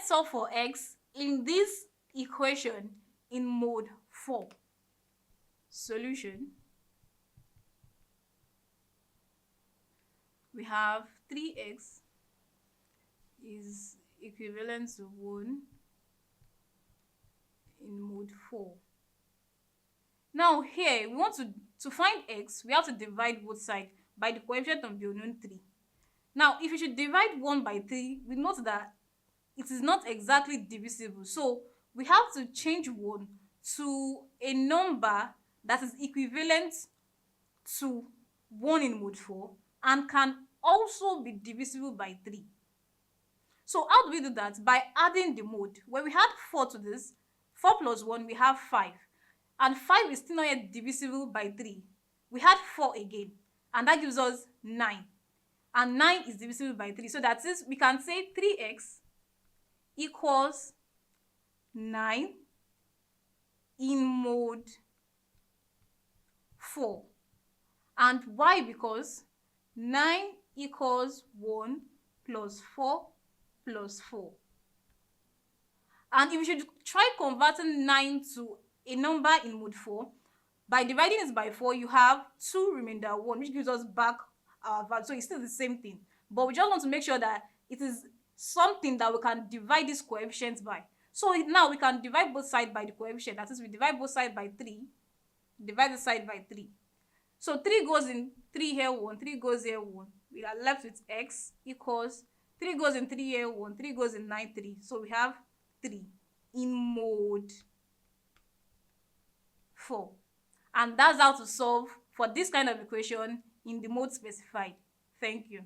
Let's solve for x in this equation in mode 4. Solution. We have 3x is equivalent to 1 in mode 4. Now here, we want to find x, we have to divide both sides by the coefficient of the unknown 3. Now, if you should divide 1 by 3, we note that it is not exactly divisible. So, we have to change 1 to a number that is equivalent to 1 in mode 4 and can also be divisible by 3. So, how do we do that? By adding the mode. When we add 4 to this, 4 plus 1, we have 5. And 5 is still not yet divisible by 3. We add 4 again, and that gives us 9. And 9 is divisible by 3. So that is, we can say 3x equals 9 in mode 4. And why? Because 9 equals 1 plus 4 plus 4. And if you should try converting 9 to a number in mode 4, by dividing it by 4, you have 2 remainder 1, which gives us back our value. So it's still the same thing. But we just want to make sure that it is something that we can divide this coefficient by. So now we can divide both sides by the coefficient. That is, we divide both sides by 3, divide the side by 3. So 3 goes in 3 here 1, 3 goes here 1. We are left with x equals 3 goes in 3 here 1, 3 goes in 9, 3. So we have 3 in mode 4. And that's how to solve for this kind of equation in the mode specified. Thank you.